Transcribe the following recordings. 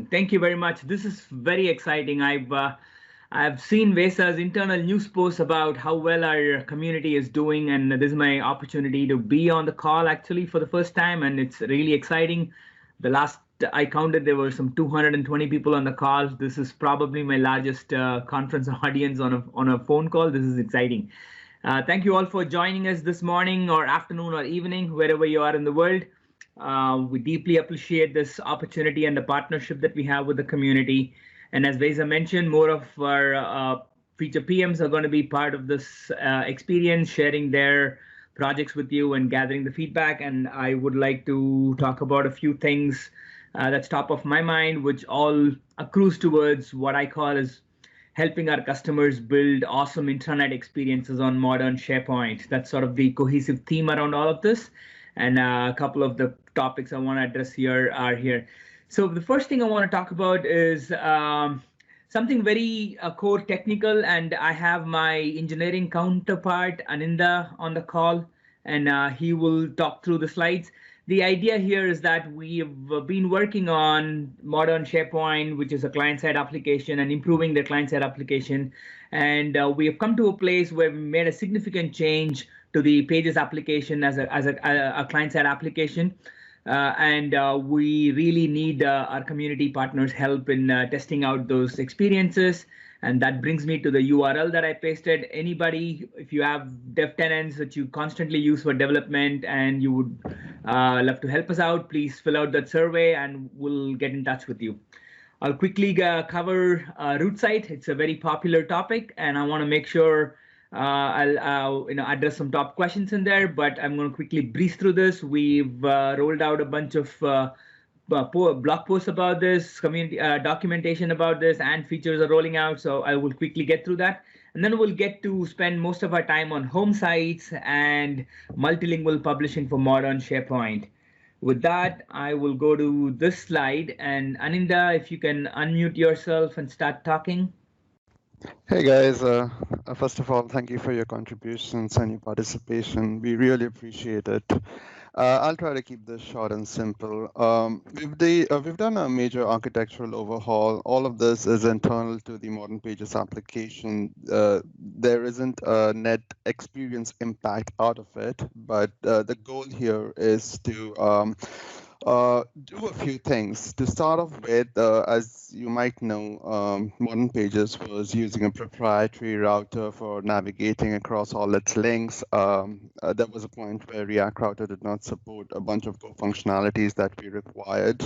Thank you very much. This is very exciting. I've seen Vesa's internal news posts about how well our community is doing, and this is my opportunity to be on the call actually for the first time, and it's really exciting. The last I counted, there were some 220 people on the call. This is probably my largest conference audience on a phone call. This is exciting. Thank you all for joining us this morning or afternoon or evening, wherever you are in the world. We deeply appreciate this opportunity and the partnership that we have with the community. And as Vesa mentioned, more of our feature PMs are going to be part of this experience, sharing their projects with you and gathering the feedback. And I would like to talk about a few things that's top of my mind, which all accrues towards what I call as helping our customers build awesome intranet experiences on modern SharePoint. That's sort of the cohesive theme around all of this. And a couple of the topics I want to address here are here. So the first thing I want to talk about is something very core technical, and I have my engineering counterpart, Aninda, on the call, and he will talk through the slides. The idea here is that we've been working on modern SharePoint, which is a client-side application, and improving the client-side application. And we have come to a place where we made a significant change to the Pages application as a client-side application. And we really need our community partners' help in testing out those experiences. And that brings me to the URL that I pasted. Anybody, if you have dev tenants that you constantly use for development and you would love to help us out, please fill out that survey and we'll get in touch with you. I'll quickly cover root site. It's a very popular topic, and I want to make sure I'll address some top questions in there, but I'm going to quickly breeze through this. We've rolled out a bunch of blog posts about this, community documentation about this, and features are rolling out. So I will quickly get through that. And then we'll get to spend most of our time on home sites and multilingual publishing for modern SharePoint. With that, I will go to this slide. And Aninda, if you can unmute yourself and start talking. Hey guys, first of all, thank you for your contributions and your participation. We really appreciate it. I'll try to keep this short and simple. We've done a major architectural overhaul. All of this is internal to the Modern Pages application. There isn't a net experience impact out of it, but the goal here is to do a few things. To start off with, as you might know, Modern Pages was using a proprietary router for navigating across all its links. There was a point where React Router did not support a bunch of core functionalities that we required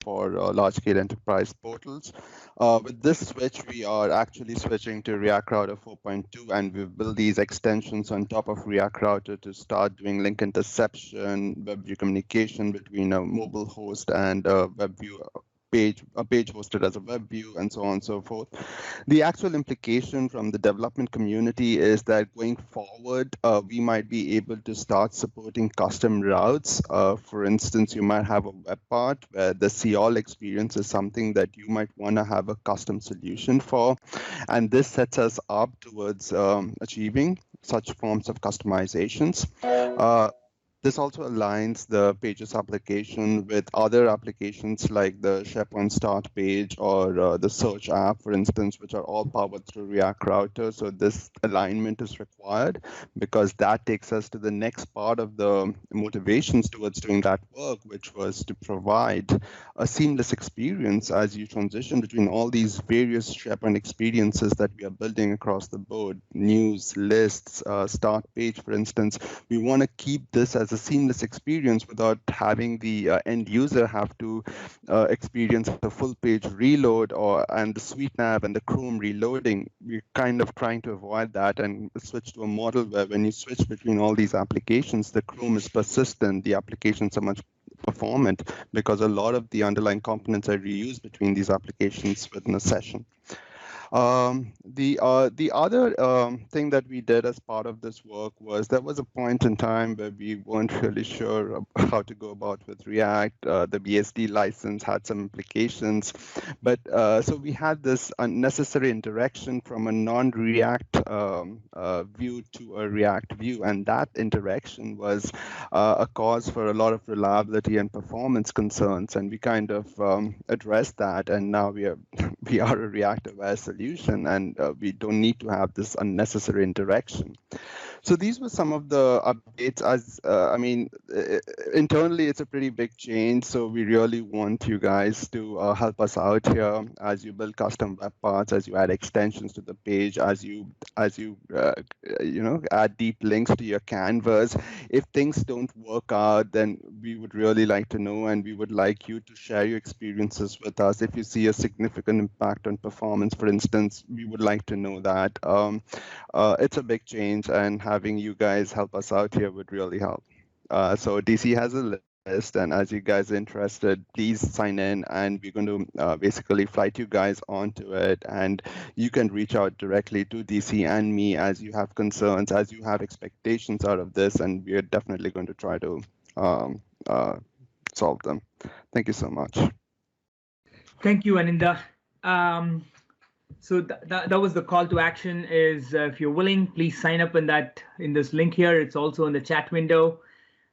for large-scale enterprise portals. With this switch, we are actually switching to React Router 4.2, and we've built these extensions on top of React Router to start doing link interception, web view communication between a mobile host and a web view page, a page hosted as a web view, and so on and so forth. The actual implication from the development community is that going forward, we might be able to start supporting custom routes. For instance, you might have a web part where the see all experience is something that you might want to have a custom solution for. And this sets us up towards achieving such forms of customizations. This also aligns the Pages application with other applications like the SharePoint start page or the search app, for instance, which are all powered through React Router. So this alignment is required because that takes us to the next part of the motivations towards doing that work, which was to provide a seamless experience as you transition between all these various SharePoint experiences that we are building across the board, news, lists, start page, for instance. We want to keep this as a seamless experience without having the end user have to experience the full page reload and the suite nav and the Chrome reloading. We're kind of trying to avoid that and switch to a model where when you switch between all these applications, the Chrome is persistent, the applications are much performant because a lot of the underlying components are reused between these applications within a session. The other thing that we did as part of this work was there was a point in time where we weren't really sure how to go about with React. The BSD license had some implications, but so we had this unnecessary interaction from a non-React view to a React view, and that interaction was a cause for a lot of reliability and performance concerns, and we kind of addressed that, and now we are a React-aware solution, and we don't need to have this unnecessary interaction. So these were some of the updates. As I mean, internally, it's a pretty big change. So we really want you guys to help us out here as you build custom web parts, as you add extensions to the page, as you add deep links to your canvas. If things don't work out, then we would really like to know, and we would like you to share your experiences with us. If you see a significant impact on performance, for instance, we would like to know that. It's a big change, and having you guys help us out here would really help. So DC has a list, and as you guys are interested, please sign in, and we're going to basically flight you guys onto it, and you can reach out directly to DC and me as you have concerns, as you have expectations out of this, and we're definitely going to try to solve them. Thank you so much. Thank you, Aninda. So that was the call to action. Is if you're willing, please sign up in this link here. It's also in the chat window,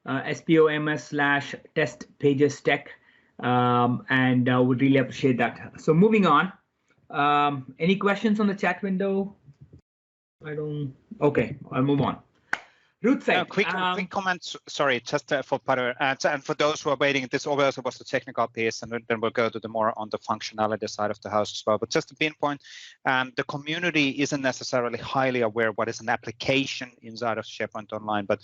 SPOMS/test pages tech, and would really appreciate that. So moving on, any questions on the chat window? Okay, I'll move on. Root site. Quick comment, sorry, just for Padur, and for those who are waiting, this also was the technical piece, and then we'll go to the more on the functionality side of the house as well. But just to pinpoint, the community isn't necessarily highly aware what is an application inside of SharePoint Online, but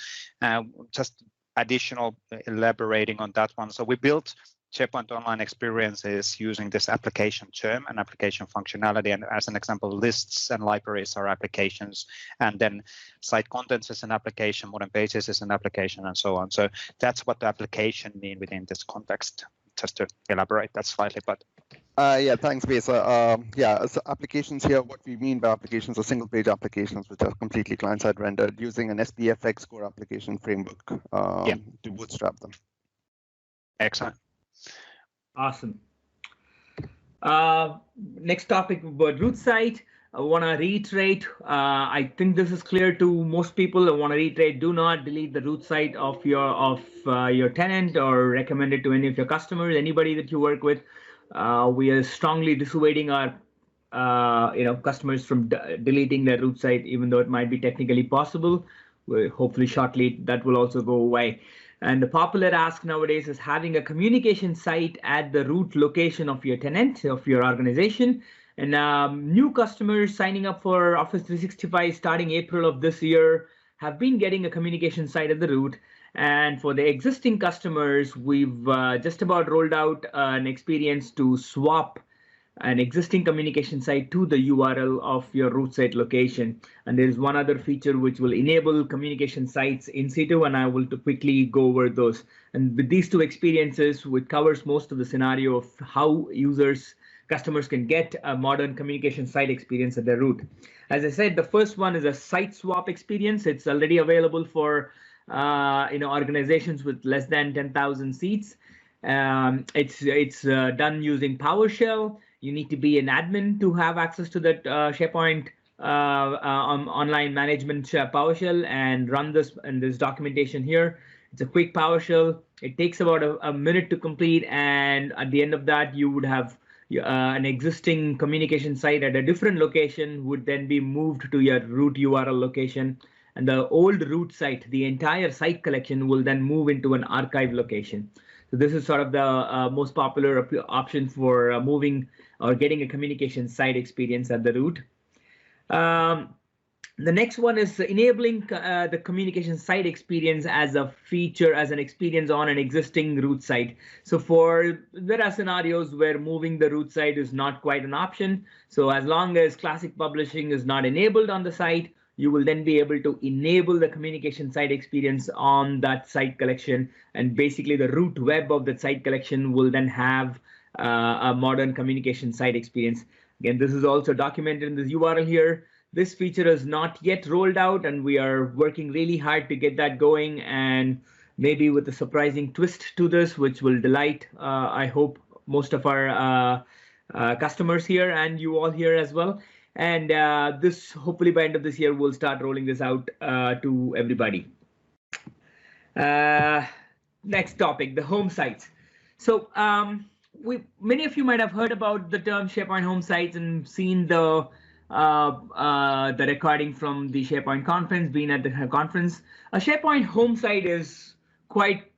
just additional elaborating on that one. So we built SharePoint Online Experiences using this application term and application functionality. And as an example, lists and libraries are applications, and then site contents is an application, modern pages is an application, and so on. So that's what the application mean within this context, just to elaborate that slightly. But yeah, thanks, Vesa. Yeah, so applications here, what we mean by applications are single page applications which are completely client-side rendered using an SPFX core application framework to bootstrap them. Excellent. Awesome. Next topic about root site. I want to reiterate. I think this is clear to most people. I want to reiterate: do not delete the root site of your tenant or recommend it to any of your customers, anybody that you work with. We are strongly dissuading our customers from deleting their root site, even though it might be technically possible. Hopefully, shortly that will also go away. And the popular ask nowadays is having a communication site at the root location of your tenant, of your organization. And new customers signing up for Office 365 starting April of this year have been getting a communication site at the root. And for the existing customers, we've just about rolled out an experience to swap an existing communication site to the URL of your root site location. And there's one other feature which will enable communication sites in situ, and I will quickly go over those. And with these two experiences, which covers most of the scenario of how customers can get a modern communication site experience at their root. As I said, the first one is a site swap experience. It's already available for organizations with less than 10,000 seats. It's done using PowerShell. You need to be an admin to have access to that SharePoint online management PowerShell and run this and this documentation here. It's a quick PowerShell. It takes about a minute to complete, and at the end of that, you would have an existing communication site at a different location would then be moved to your root URL location, and the old root site, the entire site collection, will then move into an archive location. So this is sort of the most popular option for moving or getting a communication site experience at the root. The next one is enabling the communication site experience as a feature, as an experience on an existing root site. So there are scenarios where moving the root site is not quite an option. So as long as classic publishing is not enabled on the site, you will then be able to enable the communication site experience on that site collection. And basically the root web of the site collection will then have a modern communication site experience. Again, this is also documented in this URL here. This feature is not yet rolled out, and we are working really hard to get that going, and maybe with a surprising twist to this, which will delight, I hope, most of our customers here and you all here as well. And this, hopefully by end of this year, we'll start rolling this out to everybody. Next topic, the home sites. So many of you might have heard about the term SharePoint home sites and seen the recording from the SharePoint conference, being at the conference. A SharePoint home site is quite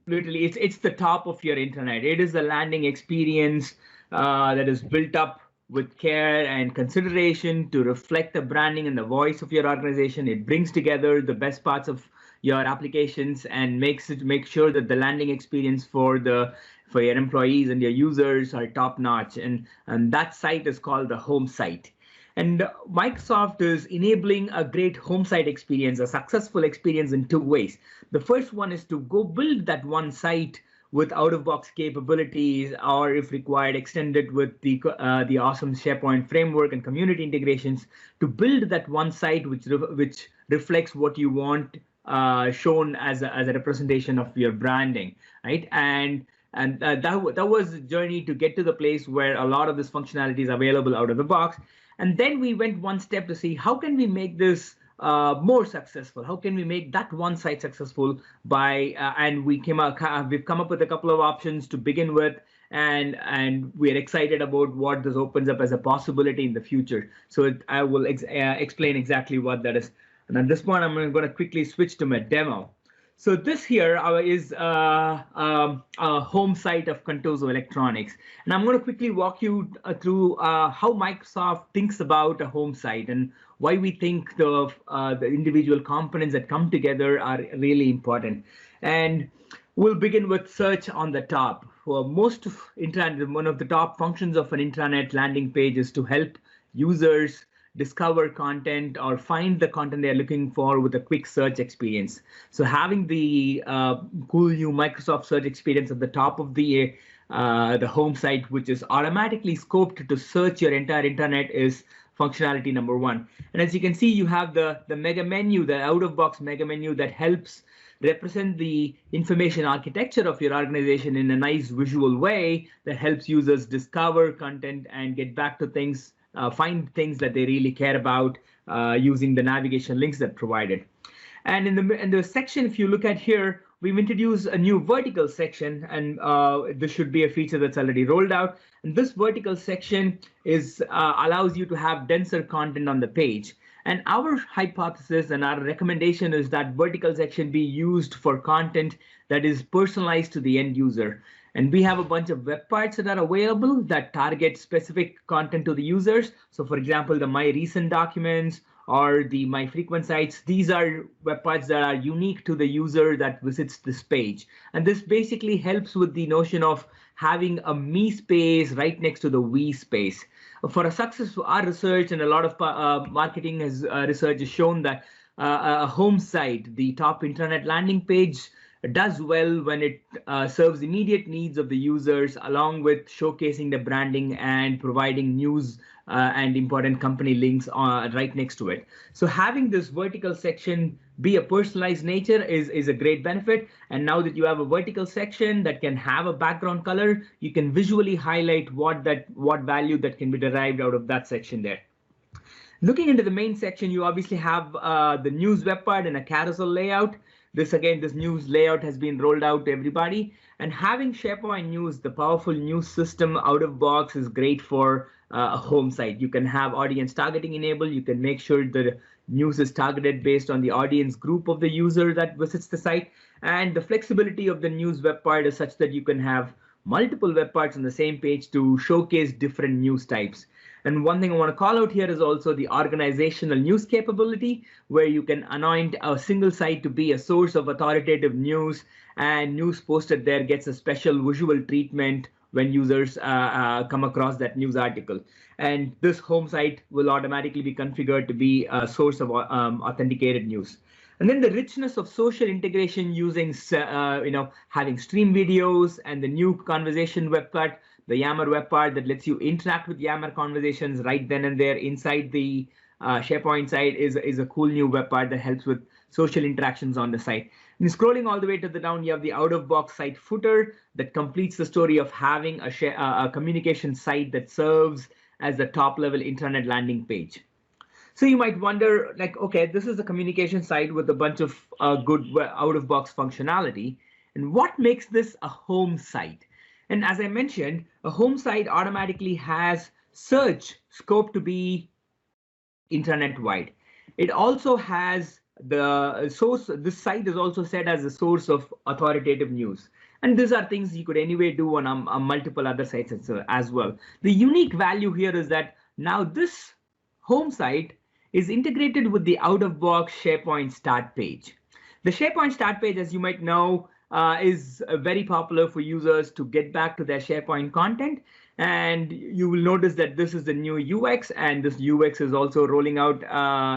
literally, it's the top of your internet. It is a landing experience that is built up with care and consideration to reflect the branding and the voice of your organization. It brings together the best parts of your applications and make sure that the landing experience for your employees and your users are top notch. And that site is called the home site. And Microsoft is enabling a great home site experience, a successful experience, in two ways. The first one is to go build that one site with out-of-box capabilities, or if required, extend it with the awesome SharePoint framework and community integrations to build that one site which reflects what you want shown as a representation of your branding, right? And that was the journey to get to the place where a lot of this functionality is available out of the box. And then we went one step to see how can we make this more successful? How can we make that one site successful by and we've come up with a couple of options to begin with, and we're excited about what this opens up as a possibility in the future. So I will explain exactly what that is. And at this point, I'm going to quickly switch to my demo. So this here is a home site of Contoso Electronics. And I'm going to quickly walk you through how Microsoft thinks about a home site and why we think the individual components that come together are really important. And we'll begin with search on the top. For most of intranet, one of the top functions of an intranet landing page is to help users discover content or find the content they're looking for with a quick search experience. So having the cool new Microsoft search experience at the top of the home site, which is automatically scoped to search your entire internet, is functionality number one. And as you can see, you have the mega menu, the out-of-box mega menu that helps represent the information architecture of your organization in a nice visual way that helps users discover content and get back to things, find things that they really care about using the navigation links that provided. And in the section, if you look at here, we've introduced a new vertical section, and this should be a feature that's already rolled out. And this vertical section allows you to have denser content on the page. And our hypothesis and our recommendation is that vertical section be used for content that is personalized to the end user. And we have a bunch of web parts that are available that target specific content to the users. So for example, the My Recent Documents or the My Frequent Sites, these are web parts that are unique to the user that visits this page. And this basically helps with the notion of having a me space right next to the we space. For a successful, our research and a lot of marketing research has shown that a home site, the top intranet landing page, does well when it serves immediate needs of the users, along with showcasing the branding and providing news and important company links right next to it. So having this vertical section be a personalized nature is a great benefit. And now that you have a vertical section that can have a background color, you can visually highlight what value that can be derived out of that section there. Looking into the main section, you obviously have the news web part and a carousel layout. This news layout has been rolled out to everybody. And having SharePoint News, the powerful news system out of box, is great for a home site. You can have audience targeting enabled. You can make sure the news is targeted based on the audience group of the user that visits the site. And the flexibility of the news web part is such that you can have multiple web parts on the same page to showcase different news types. And one thing I want to call out here is also the organizational news capability, where you can anoint a single site to be a source of authoritative news, and news posted there gets a special visual treatment when users come across that news article. And this home site will automatically be configured to be a source of authenticated news. And then the richness of social integration using, having stream videos and the new conversation web part, the Yammer web part that lets you interact with Yammer conversations right then and there inside the SharePoint site is a cool new web part that helps with social interactions on the site. And scrolling all the way to the down, you have the out-of-box site footer that completes the story of having a communication site that serves as the top-level intranet landing page. So you might wonder, like, okay, this is a communication site with a bunch of good out-of-box functionality, and what makes this a home site? And as I mentioned, a home site automatically has search scope to be intranet-wide. It also has the source. This site is also set as a source of authoritative news. And these are things you could anyway do on multiple other sites as well. The unique value here is that now this home site is integrated with the out-of-box SharePoint start page. The SharePoint start page, as you might know, is very popular for users to get back to their SharePoint content. And you will notice that this is the new UX, and this UX is also rolling out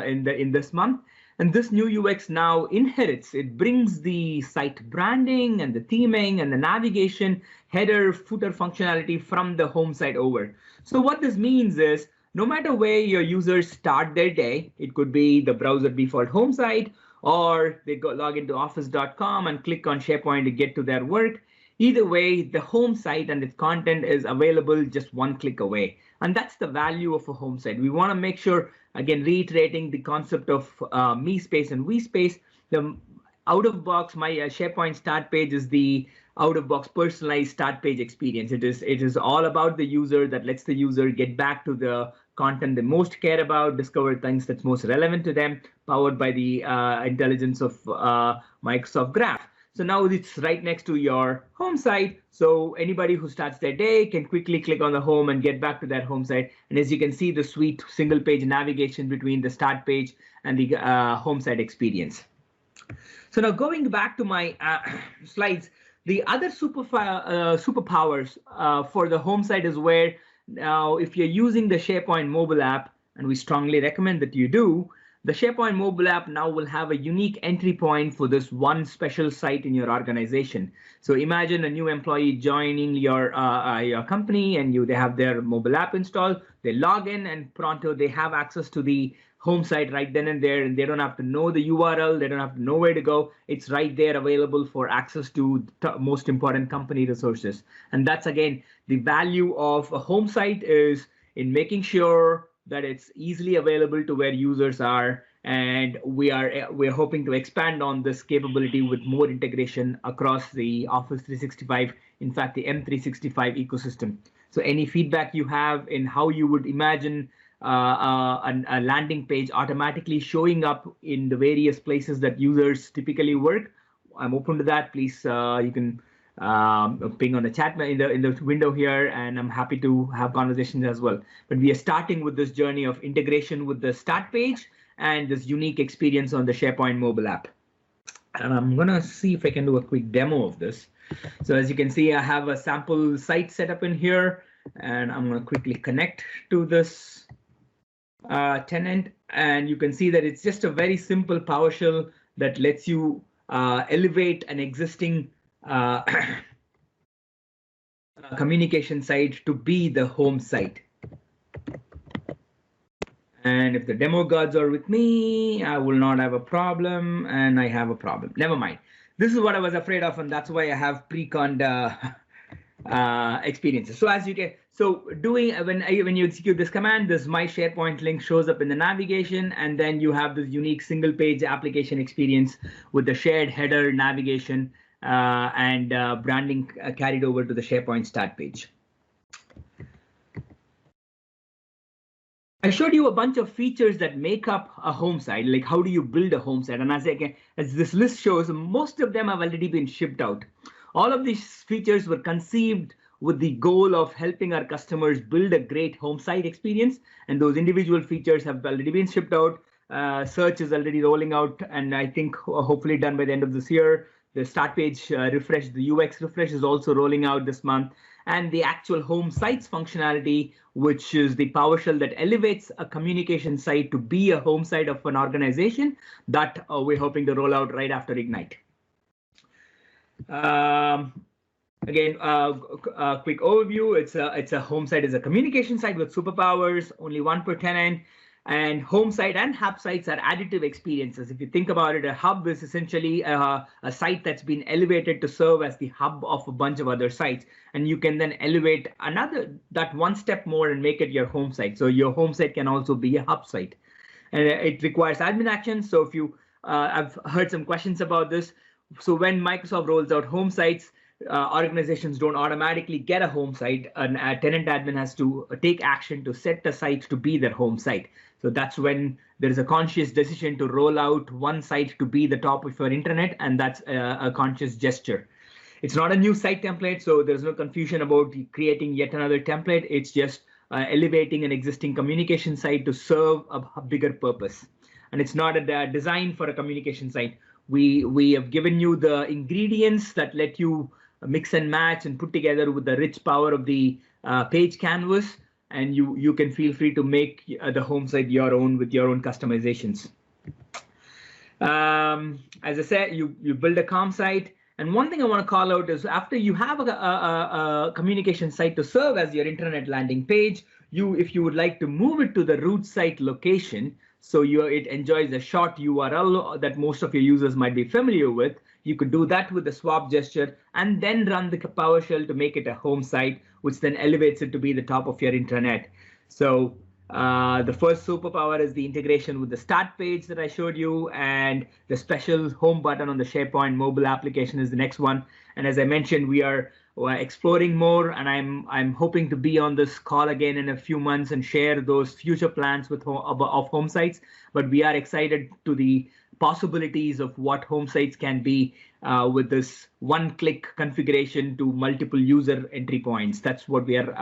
in this month. And this new UX now inherits, it brings the site branding and the theming and the navigation, header, footer functionality from the home site over. So what this means is, no matter where your users start their day, it could be the browser default home site, or they log into office.com and click on SharePoint to get to their work. Either way, the home site and its content is available just one click away. And that's the value of a home site. We want to make sure, again, reiterating the concept of me space and we space, the out-of-box, my SharePoint start page is the out-of-box personalized start page experience. It is all about the user, that lets the user get back to the content they most care about, discover things that's most relevant to them, powered by the intelligence of Microsoft Graph. So now it's right next to your home site. So anybody who starts their day can quickly click on the home and get back to that home site. And as you can see, the sweet single page navigation between the start page and the home site experience. So now going back to my slides, the other superpowers for the home site is where now if you're using the SharePoint mobile app, and we strongly recommend that you do, the SharePoint mobile app now will have a unique entry point for this one special site in your organization. So imagine a new employee joining your company, and they have their mobile app installed. They log in, and pronto they have access to the home site right then and there, and they don't have to know the URL. They don't have to know where to go. It's right there available for access to most important company resources. And that's, again, the value of a home site is in making sure that it's easily available to where users are, and we're hoping to expand on this capability with more integration across the Office 365, in fact, the M365 ecosystem. So any feedback you have in how you would imagine a landing page automatically showing up in the various places that users typically work, I'm open to that. Please, you can ping on the chat in the window here, and I'm happy to have conversations as well. But we are starting with this journey of integration with the start page and this unique experience on the SharePoint mobile app. And I'm gonna see if I can do a quick demo of this. So as you can see, I have a sample site set up in here, and I'm gonna quickly connect to this tenant, and you can see that it's just a very simple PowerShell that lets you elevate an existing communication site to be the home site. And if the demo gods are with me, I will not have a problem, and I have a problem. Never mind. This is what I was afraid of, and that's why I have pre-conned experiences. So as you can, when you execute this command, this my SharePoint link shows up in the navigation, and then you have this unique single page application experience with the shared header navigation and branding carried over to the SharePoint start page. I showed you a bunch of features that make up a home site, like how do you build a home site? And as this list shows, most of them have already been shipped out. All of these features were conceived with the goal of helping our customers build a great home site experience, and those individual features have already been shipped out. Search is already rolling out, and I think hopefully done by the end of this year. the start page refresh, the UX refresh is also rolling out this month. And the actual home sites functionality, which is the PowerShell that elevates a communication site to be a home site of an organization, that we're hoping to roll out right after Ignite. Again, a quick overview. It's a home site is a communication site with superpowers, only one per tenant. And home site and hub sites are additive experiences. If you think about it, a hub is essentially a site that's been elevated to serve as the hub of a bunch of other sites. And you can then elevate that one step more and make it your home site. So your home site can also be a hub site. And it requires admin actions. So if you, I've heard some questions about this. So when Microsoft rolls out home sites, organizations don't automatically get a home site. A tenant admin has to take action to set the site to be their home site. So that's when there is a conscious decision to roll out one site to be the top of your internet, and that's a conscious gesture. It's not a new site template, so there's no confusion about creating yet another template. It's just elevating an existing communication site to serve a bigger purpose. And it's not a design for a communication site. We have given you the ingredients that let you mix and match and put together with the rich power of the page canvas. And you can feel free to make the home site your own with your own customizations. As I said, you build a comm site. And one thing I want to call out is after you have a communication site to serve as your internet landing page, if you would like to move it to the root site location, so it enjoys a short URL that most of your users might be familiar with, you could do that with the swap gesture and then run the PowerShell to make it a home site, which then elevates it to be the top of your intranet. So the first superpower is the integration with the start page that I showed you, and the special home button on the SharePoint mobile application is the next one. And as I mentioned, we're exploring more, and I'm hoping to be on this call again in a few months and share those future plans of home sites. But we are excited to the possibilities of what home sites can be with this one-click configuration to multiple user entry points. That's what we're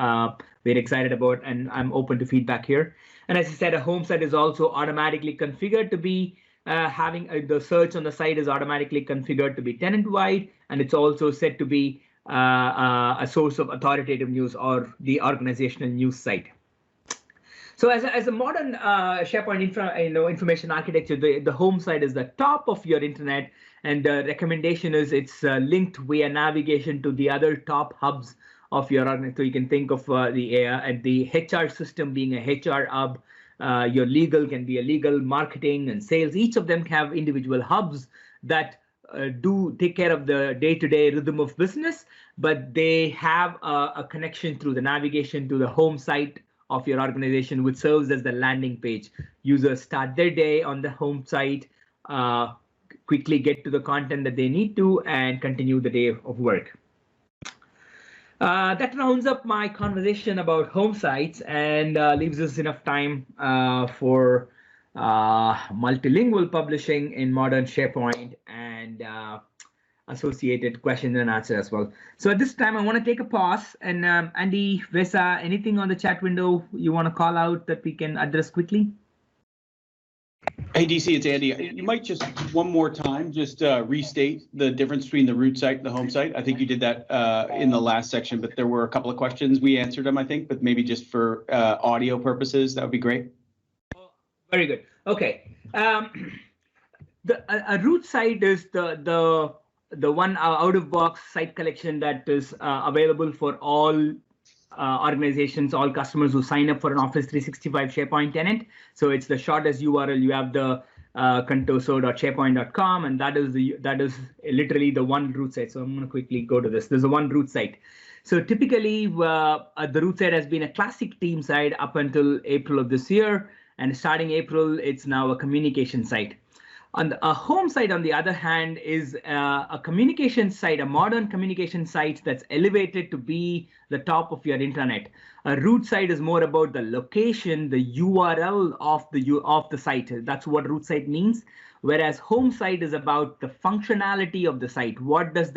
excited about, and I'm open to feedback here. And as I said, a home site is also automatically configured to be having the search on the site is automatically configured to be tenant-wide, and it's also set to be a source of authoritative news or the organizational news site. So as a modern SharePoint information architecture, the home site is the top of your internet, and the recommendation is it's linked via navigation to the other top hubs of your organization. So you can think of the HR system being a HR hub. Your legal can be a legal, marketing, and sales. Each of them have individual hubs that do take care of the day-to-day rhythm of business, but they have a connection through the navigation to the home site of your organization, which serves as the landing page. Users start their day on the home site, quickly get to the content that they need to, and continue the day of work. That rounds up my conversation about home sites and leaves us enough time for multilingual publishing in modern SharePoint and associated question and answer as well. So at this time, I want to take a pause. And Andy, Vesa, anything on the chat window you want to call out that we can address quickly? Hey, DC, it's Andy. You might just one more time just restate the difference between the root site and the home site. I think you did that in the last section, but there were a couple of questions. We answered them, I think, but maybe just for audio purposes, that would be great. Very good. OK. A root site is the one out-of-box site collection that is available for all organizations, all customers who sign up for an Office 365 SharePoint tenant. So it's the shortest URL. You have the contoso.sharepoint.com, and that is literally the one root site. So I'm going to quickly go to this. There's a one root site. So typically, the root site has been a classic team site up until April of this year, and starting April, it's now a communication site. A home site, on the other hand, is a communication site, a modern communication site that's elevated to be the top of your intranet. A root site is more about the location, the URL of the site. That's what root site means. Whereas home site is about the functionality of the site. What can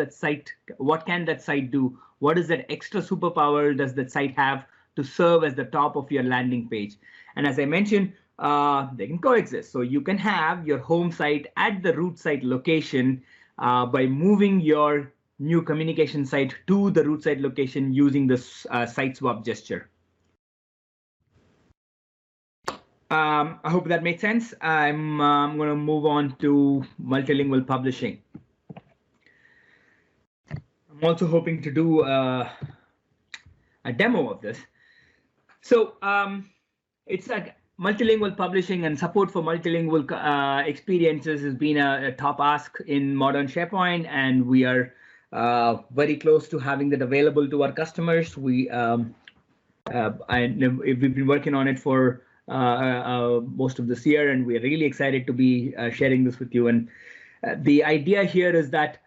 that site do? What is that extra superpower does that site have to serve as the top of your landing page? And as I mentioned, they can coexist. So you can have your home site at the root site location by moving your new communication site to the root site location using this site swap gesture. I hope that made sense. I'm going to move on to multilingual publishing. I'm also hoping to do a demo of this. So it's like multilingual publishing and support for multilingual experiences has been a top ask in modern SharePoint, and we are very close to having that available to our customers. We've been working on it for most of this year, and we're really excited to be sharing this with you. And the idea here is that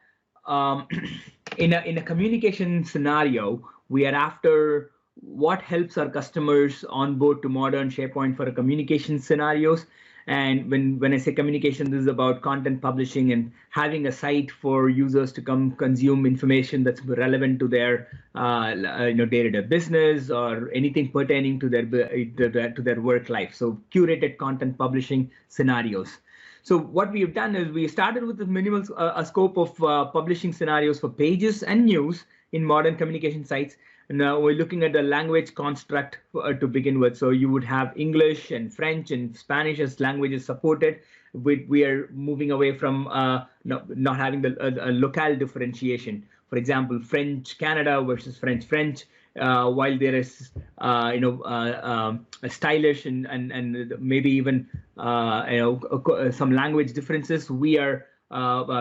in a communication scenario, we are after what helps our customers onboard to modern SharePoint for a communication scenarios. And when I say communication, this is about content publishing and having a site for users to come consume information that's relevant to their day-to-day business or anything pertaining to their work life. So curated content publishing scenarios. So what we have done is we started with the minimal scope of publishing scenarios for pages and news in modern communication sites. And now we're looking at the language construct to begin with. So you would have English and French and Spanish as languages supported. We are moving away from not having the locale differentiation. For example, French Canada versus French French. While there is stylish and maybe even some language differences, we are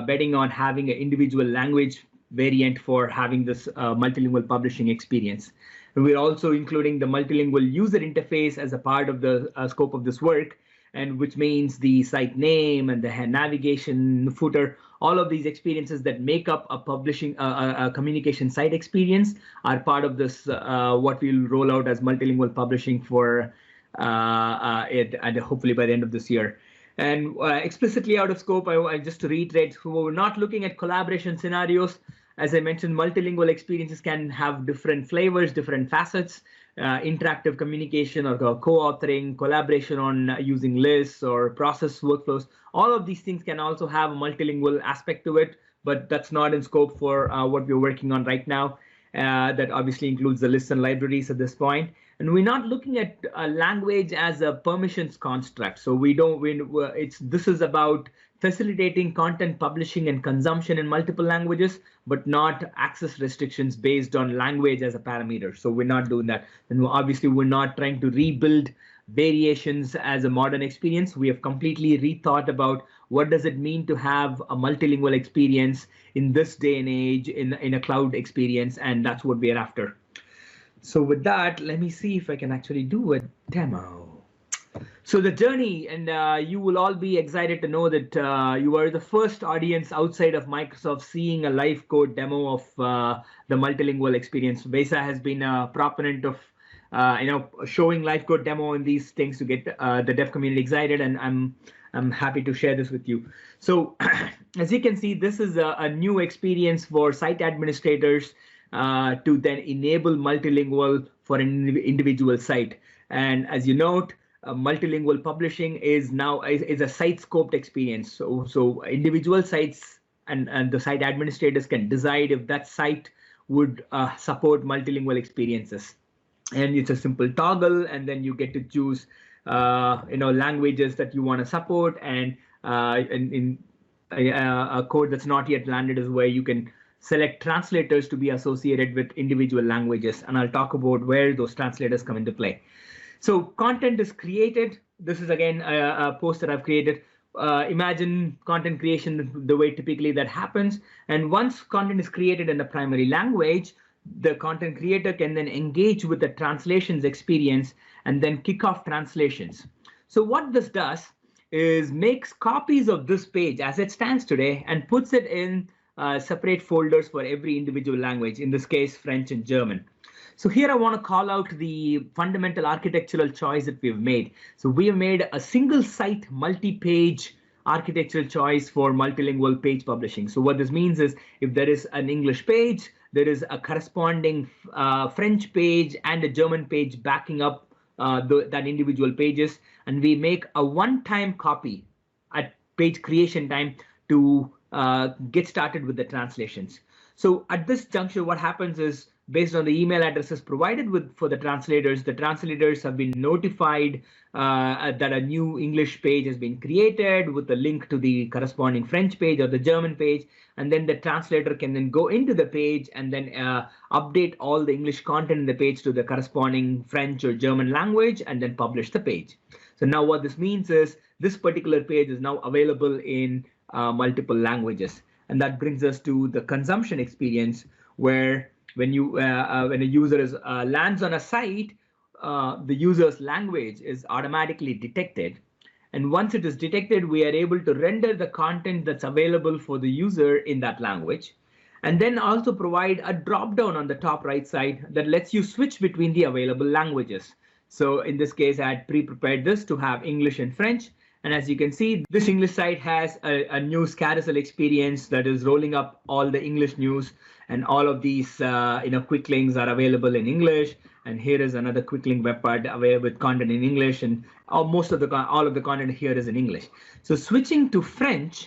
betting on having an individual language variant for having this multilingual publishing experience. And we're also including the multilingual user interface as a part of the scope of this work, and which means the site name and the navigation footer, all of these experiences that make up a publishing a communication site experience are part of this what we'll roll out as multilingual publishing for and hopefully by the end of this year. And explicitly out of scope, just to reiterate, we're not looking at collaboration scenarios. As I mentioned, multilingual experiences can have different flavors, different facets, interactive communication or co-authoring, collaboration on using lists or process workflows. All of these things can also have a multilingual aspect to it, but that's not in scope for what we're working on right now. That obviously includes the lists and libraries at this point. And we're not looking at language as a permissions construct. So this is about facilitating content publishing and consumption in multiple languages, but not access restrictions based on language as a parameter. So we're not doing that. And obviously, we're not trying to rebuild variations as a modern experience. We have completely rethought about what does it mean to have a multilingual experience in this day and age in a cloud experience, and that's what we're after. So with that, let me see if I can actually do a demo. So the journey, and you will all be excited to know that you are the first audience outside of Microsoft seeing a live code demo of the multilingual experience. Vesa has been a proponent of showing live code demo and these things to get the dev community excited, and I'm happy to share this with you. So as you can see, this is a new experience for site administrators to then enable multilingual for an individual site. And as you note, multilingual publishing is now is a site scoped experience. So individual sites and the site administrators can decide if that site would support multilingual experiences. And it's a simple toggle, and then you get to choose languages that you want to support, and in a code that's not yet landed is where you can select translators to be associated with individual languages. And I'll talk about where those translators come into play. So content is created. This is again a post that I've created. Imagine content creation the way typically that happens. And once content is created in the primary language, the content creator can then engage with the translations experience and then kick off translations. So what this does is makes copies of this page as it stands today and puts it in separate folders for every individual language, in this case, French and German. So here I want to call out the fundamental architectural choice that we've made. So we have made a single site multi-page architectural choice for multilingual page publishing. So what this means is if there is an English page, there is a corresponding French page and a German page backing up that individual pages. And we make a one-time copy at page creation time to get started with the translations. So at this juncture, what happens is, based on the email addresses provided for the translators have been notified that a new English page has been created with a link to the corresponding French page or the German page. And then the translator can then go into the page and then update all the English content in the page to the corresponding French or German language and then publish the page. So now what this means is this particular page is now available in multiple languages. And that brings us to the consumption experience, where when a user lands on a site, the user's language is automatically detected. And once it is detected, we are able to render the content that's available for the user in that language. And then also provide a drop-down on the top right side that lets you switch between the available languages. So in this case, I had pre-prepared this to have English and French. And as you can see, this English site has a news carousel experience that is rolling up all the English news, and all of these quick links are available in English. And here is another quick link web part available with content in English, and all of the content here is in English. So switching to French,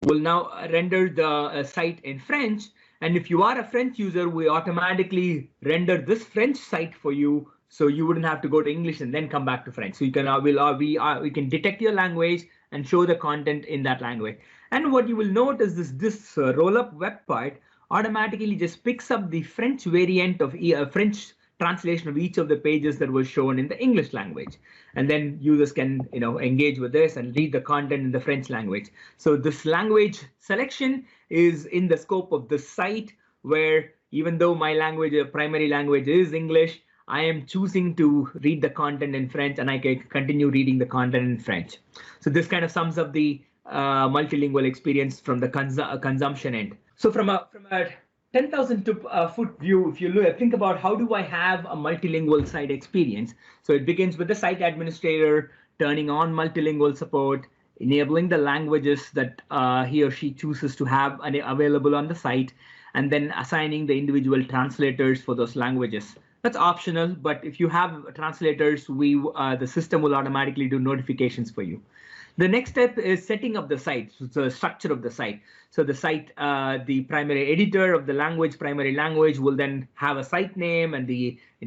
will now render the site in French. And if you are a French user, we automatically render this French site for you, so you wouldn't have to go to English and then come back to French. So you can we can detect your language and show the content in that language. And what you will note is this roll-up web part automatically just picks up the French variant of French translation of each of the pages that was shown in the English language. And then users can engage with this and read the content in the French language. So this language selection is in the scope of the site, where even though my primary language is English, I am choosing to read the content in French, and I can continue reading the content in French. So this kind of sums up the multilingual experience from the consumption end. So from a 10,000 foot view, if you think about how do I have a multilingual site experience? So it begins with the site administrator turning on multilingual support, enabling the languages that he or she chooses to have available on the site, and then assigning the individual translators for those languages. That's optional, but if you have translators, the system will automatically do notifications for you. The next step is setting up the site, so the structure of the site. So the site, the primary editor of the primary language, will then have a site name and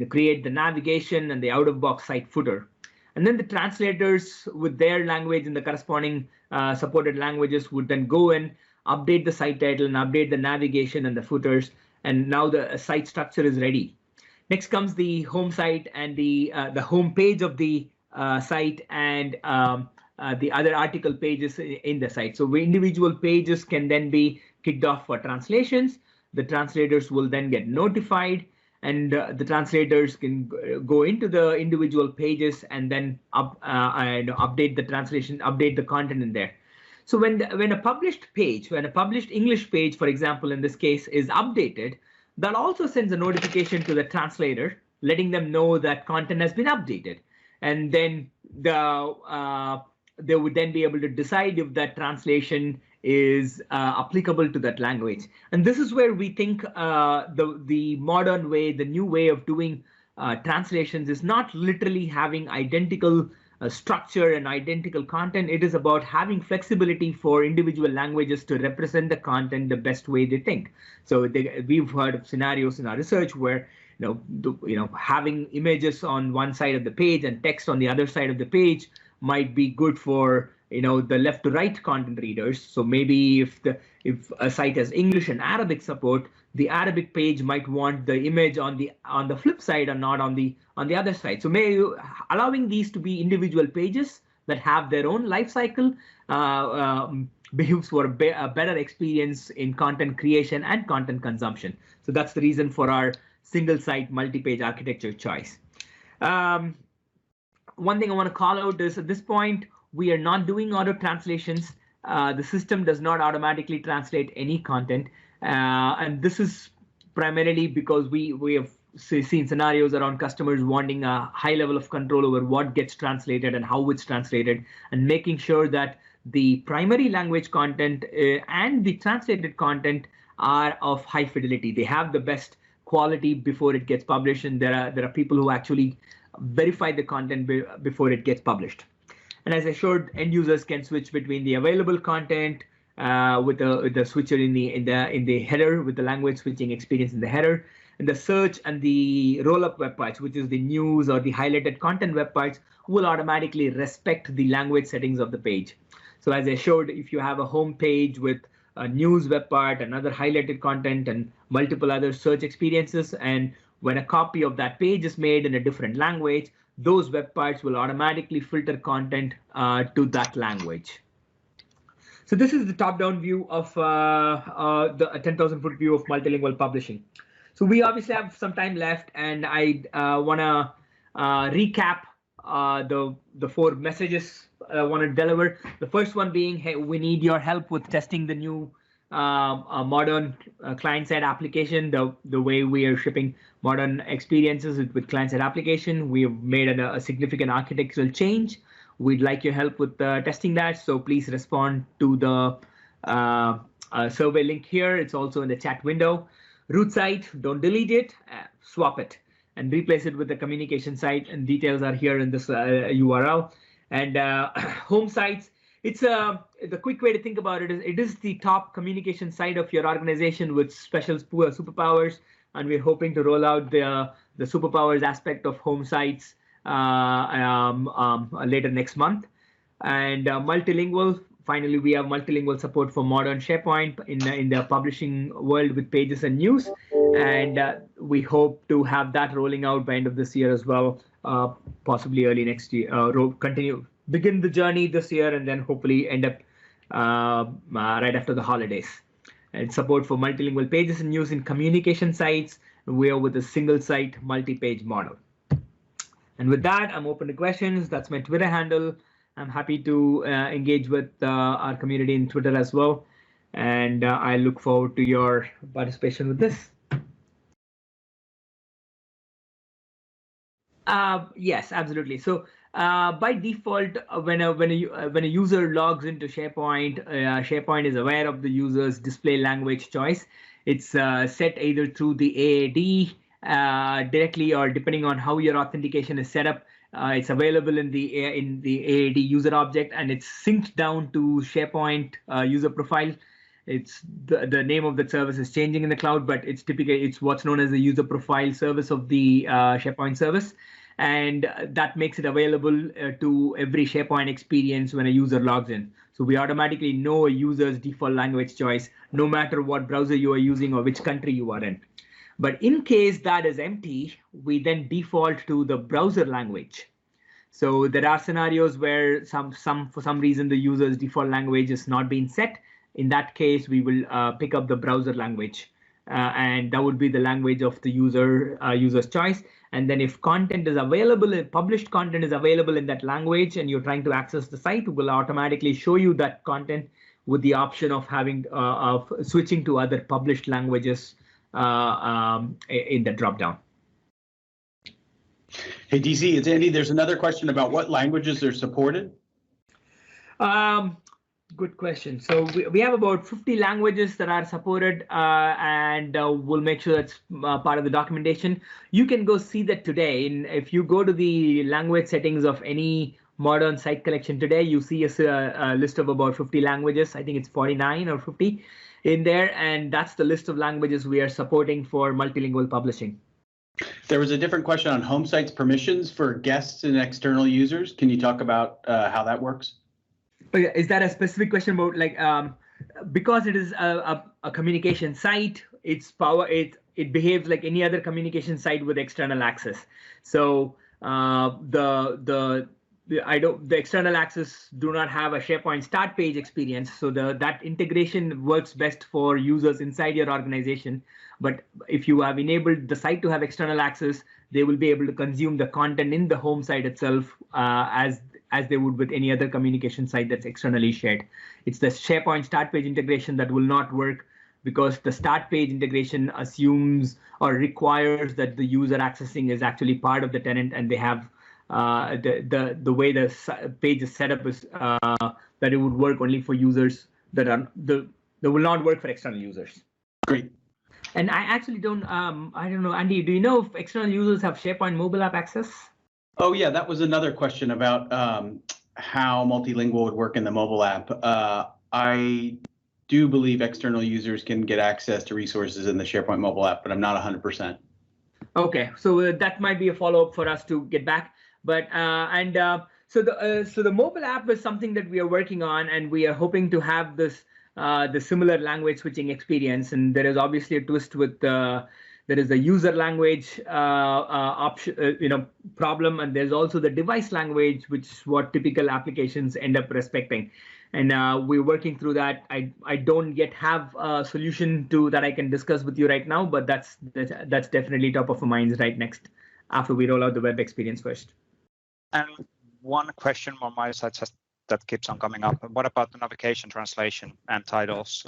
create the navigation and the out-of-box site footer. And then the translators with their language and the corresponding supported languages would then go and update the site title and update the navigation and the footers. And now the site structure is ready. Next comes the home site and the home page of the site and the other article pages in the site. So individual pages can then be kicked off for translations. The translators will then get notified, and the translators can go into the individual pages and then update the translation, update the content in there. So when a published English page, for example, in this case, is updated, that also sends a notification to the translator, letting them know that content has been updated. And then they would then be able to decide if that translation is applicable to that language. And this is where we think the modern way, the new way of doing translations is not literally having identical structure and identical content. It is about having flexibility for individual languages to represent the content the best way they think. So we've heard of scenarios in our research where having images on one side of the page and text on the other side of the page might be good for the left to right content readers. So maybe if a site has English and Arabic support, the Arabic page might want the image on the flip side and not on the other side. So allowing these to be individual pages that have their own life cycle behoves for a better experience in content creation and content consumption. So that's the reason for our single site multi-page architecture choice. One thing I want to call out is at this point, we are not doing auto translations. The system does not automatically translate any content. And this is primarily because we have seen scenarios around customers wanting a high level of control over what gets translated and how it's translated, and making sure that the primary language content and the translated content are of high fidelity. They have the best quality before it gets published, and there are people who actually verify the content before it gets published. And as I showed, end users can switch between the available content with the switcher in the header, with the language switching experience in the header, and the search and the roll-up web parts, which is the news or the highlighted content web parts, will automatically respect the language settings of the page. So as I showed, if you have a home page with a news web part, another highlighted content, and multiple other search experiences, and when a copy of that page is made in a different language, those web parts will automatically filter content to that language. So this is the top-down view of the 10,000-foot view of multilingual publishing. So we obviously have some time left, and I want to recap the 4 messages I want to deliver. The first one being, hey, we need your help with testing the new modern client-side application, the way we are shipping modern experiences with client-side application. We have made a significant architectural change. We'd like your help with testing that. So please respond to the survey link here. It's also in the chat window. Root site, don't delete it, swap it and replace it with the communication site, and details are here in this URL. And home sites, it's the quick way to think about it is it is the top communication site of your organization with special superpowers, and we're hoping to roll out the superpowers aspect of home sites later next month. And multilingual, finally, we have multilingual support for modern SharePoint in the publishing world with pages and news, and we hope to have that rolling out by end of this year as well, possibly early next year. Begin the journey this year, and then hopefully end up right after the holidays. And support for multilingual pages and news in communication sites. We are with a single site multi-page model. And with that, I'm open to questions. That's my Twitter handle. I'm happy to engage with our community in Twitter as well. And I look forward to your participation with this. Yes, absolutely. So by default, when a user logs into SharePoint, SharePoint is aware of the user's display language choice. It's set either through the AAD directly, or depending on how your authentication is set up, it's available in the AAD user object, and it's synced down to SharePoint user profile. It's the name of the service is changing in the cloud, but it's what's known as the user profile service of the SharePoint service. And that makes it available to every SharePoint experience when a user logs in. So we automatically know a user's default language choice, no matter what browser you are using or which country you are in. But in case that is empty, we then default to the browser language. So there are scenarios where for some reason the user's default language is not being set. In that case, we will pick up the browser language, and that would be the language of the user's choice. And then if content is available, if published content is available in that language, and you're trying to access the site, will automatically show you that content with the option of having of switching to other published languages in the dropdown. Hey, DC, it's Andy. There's another question about what languages are supported. Good question. So we have about 50 languages that are supported, and we'll make sure that's part of the documentation. You can go see that today. If you go to the language settings of any modern site collection today, you see a list of about 50 languages. I think it's 49 or 50 in there, and that's the list of languages we are supporting for multilingual publishing. There was a different question on home sites permissions for guests and external users. Can you talk about how that works? Is that a specific question about because it is a communication site, it behaves like any other communication site with external access. So the external access do not have a SharePoint start page experience. So that integration works best for users inside your organization. But if you have enabled the site to have external access, they will be able to consume the content in the home site itself as they would with any other communication site that's externally shared. It's the SharePoint start page integration that will not work, because the start page integration assumes or requires that the user accessing is actually part of the tenant, and they have the way the page is set up is that it would work only for users that will not work for external users. Great. And I actually don't know, Andy, do you know if external users have SharePoint mobile app access? Oh yeah, that was another question about how multilingual would work in the mobile app. I do believe external users can get access to resources in the SharePoint mobile app, but I'm not 100%. Okay, so that might be a follow-up for us to get back. But so the mobile app is something that we are working on, and we are hoping to have this the similar language switching experience. And there is obviously a twist with there is the user language option, problem, and there's also the device language, which is what typical applications end up respecting. And we're working through that. I don't yet have a solution to that I can discuss with you right now, but that's definitely top of our minds right next after we roll out the web experience first. And one question on my side that keeps on coming up. What about the navigation, translation, and titles?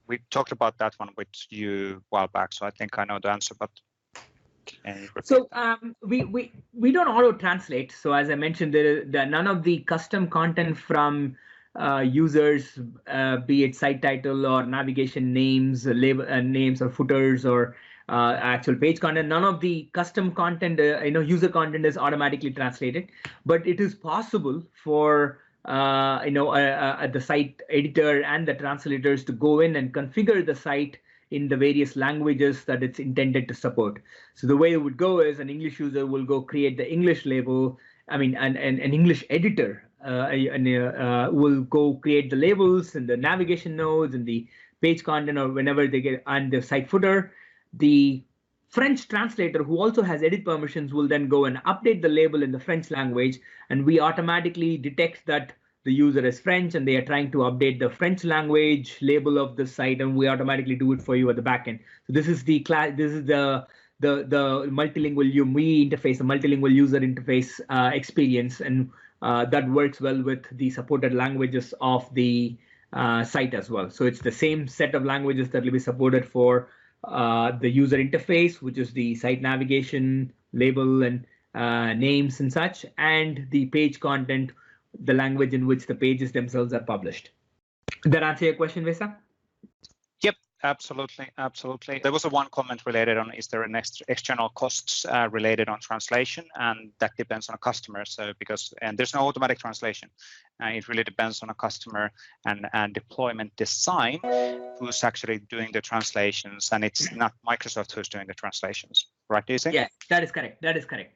We talked about that one with you a while back, so I think I know the answer, but can you repeat? So we don't auto translate. So as I mentioned, none of the custom content from users, be it site title or navigation names, label names or footers or actual page content, none of the custom content, user content is automatically translated. But it is possible for the site editor and the translators to go in and configure the site in the various languages that it's intended to support. So the way it would go is an English user will go create the English label. I mean, an English editor will go create the labels and the navigation nodes and the page content or whenever they get on the site footer. The French translator, who also has edit permissions, will then go and update the label in the French language, and we automatically detect that the user is French and they are trying to update the French language label of the site, and we automatically do it for you at the backend. So this is the multilingual UMI interface, the multilingual user interface experience, and that works well with the supported languages of the site as well. So it's the same set of languages that will be supported for the user interface, which is the site navigation, label, and names and such, and the page content, the language in which the pages themselves are published. Did that answer your question, Vesa? Yep, absolutely. There was one comment related on, is there an external costs related on translation? And that depends on a customer. So and there's no automatic translation. It really depends on a customer and deployment design who's actually doing the translations, and it's not Microsoft who's doing the translations, right, DC? Yeah, that is correct.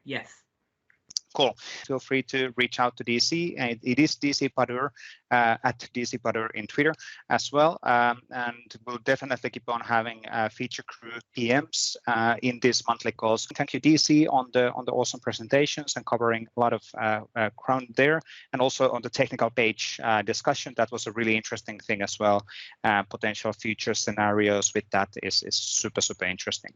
Yes. Cool. Feel free to reach out to DC. It is DC Padur at DC Padur in Twitter as well. And we'll definitely keep on having feature crew PMs in these monthly calls. Thank you, DC, on the awesome presentations and covering a lot of ground there, and also on the technical page discussion. That was a really interesting thing as well. Potential future scenarios with that is super interesting.